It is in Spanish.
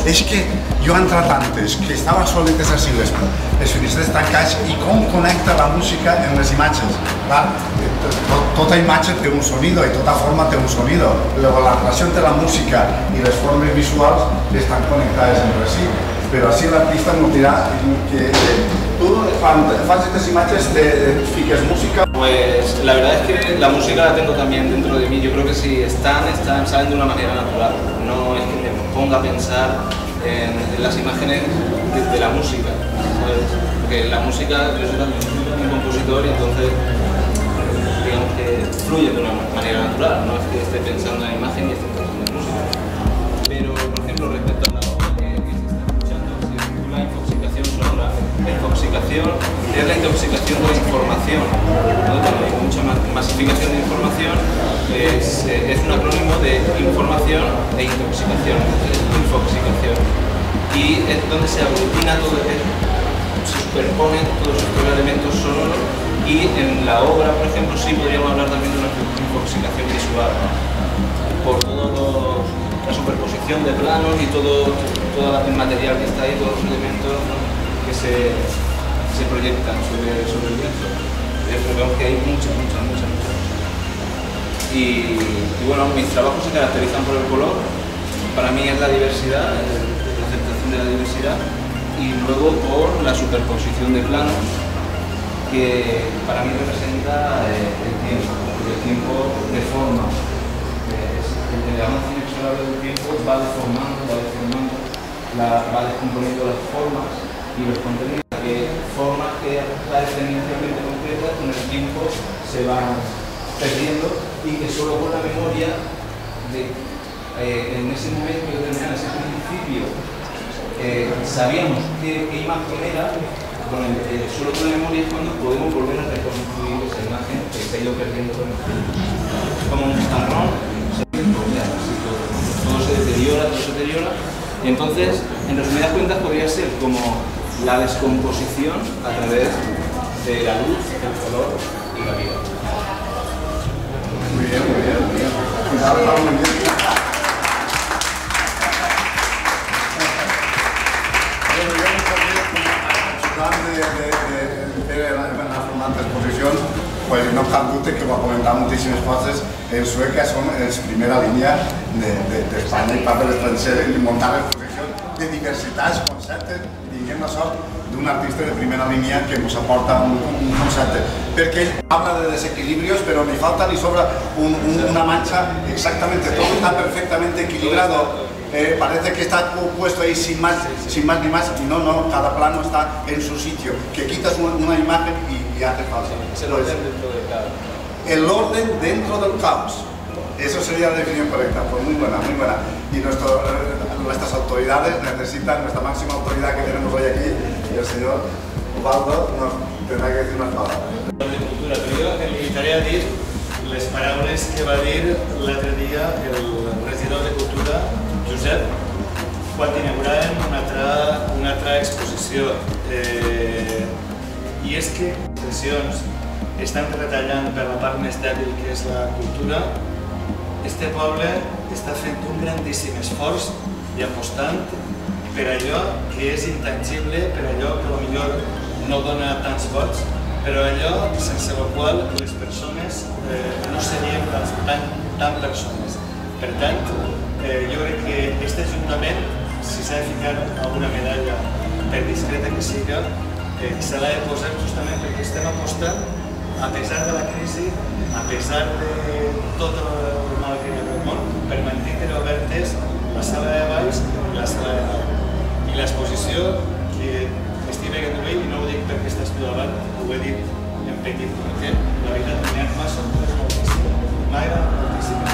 és que jo he entrat antes, que estaven solites així les finestres tancats i com connecta la música en les imatges. Clar, tota imatge té un sonido i tota forma té un sonido. Luego, la relació entre la música i les formes visuals estan connectades entre si. Però així l'artista no dirà que tú cuando haces estas imágenes te fiques música. Pues la verdad es que la música la tengo también dentro de mí. Yo creo que si salen de una manera natural. No es que me ponga a pensar en las imágenes de la música, ¿sabes? Porque la música, yo soy también un compositor y entonces digamos que fluye de una manera natural. No es que esté pensando en imagen y esté pensando en música. Pero por ejemplo respecto a la obra que se está escuchando, se titula Infoxicación sonora. Infoxicación es la intoxicación por información, ¿no? Cuando hay mucha masificación de información, es un acrónimo de información e intoxicación, infoxicación. Y es donde se aglutina todo, se superponen todos estos elementos sonoros y en la obra, por ejemplo, sí podríamos hablar también de una infoxicación visual, por toda la superposición de planos y todo el material que está ahí, todos los elementos, ¿no? que se proyectan sobre el lienzo. Vemos que hay muchas. Y bueno, mis trabajos se caracterizan por el color. Para mí es la diversidad, la aceptación de la diversidad, y luego por la superposición de planos, que para mí representa el tiempo, porque el tiempo deforma. El avance inexorable del tiempo va deformando, va descomponiendo las formas y los contenidos, formas que parecen inicialmente concretas, con el tiempo se van perdiendo y que solo con la memoria en ese momento determinado, en ese principio, sabíamos qué imagen era, solo con la memoria es cuando podemos volver a reconstruir esa imagen que se ha ido perdiendo con el tiempo. Es como un jarrón, todo se deteriora, y entonces, en resumidas cuentas, podría ser como la descomposición a través de la luz, el color y la vida. Muy bien. Cuidado, muy bien. En la formante exposición, pues no cap dubte que va comentar moltíssimes coses. En Sueca som primera línia d'Espanya i part de l'estranger en muntar l'exposició de diversitats, conceptes, i tinguem la sort d'un artista de primera línia que ens aporta un concepte. Perquè ell habla de desequilibrios, pero ni falta ni sobra una mancha, exactamente, todo está perfectamente equilibrado. Parece que está puesto ahí sin más ni más, y no, cada plano está en su sitio, que quitas una imagen y hace falta. Es el orden dentro del caos. El orden dentro del caos. Eso sería la definición correcta, pues muy buena. Y nuestras autoridades necesitan, nuestra máxima autoridad que tenemos hoy aquí, y el señor Ubaldo nos tendrá que decir unas palabras. De cultura, però jo em limitaré a dir les paraules que va dir l'altre dia el regidor de Cultura, Josep, quan inauguràvem una altra exposició. I és que les expressions estan retallant per la part més dèbil que és la cultura. Este poble està fent un grandíssim esforç i apostant per allò que és intangible, per allò que potser no dona tants vots, però allò sense el qual les persones no seríem tan persones. Per tant, jo crec que aquest Ajuntament, si s'ha de ficar alguna medalla, per discreta que siga, se l'ha de posar justament perquè estem apostant, a pesar de la crisi, a pesar de tot el mal que hi ha al món, per mantenir obertes la sala de balls i la sala de dalt. I l'exposició que estic veient avui, i no ho dic perquè estàs tu davant, ho he dit en petit, perquè la veritat m'ha sorprès moltíssim. M'ha agradat moltíssim.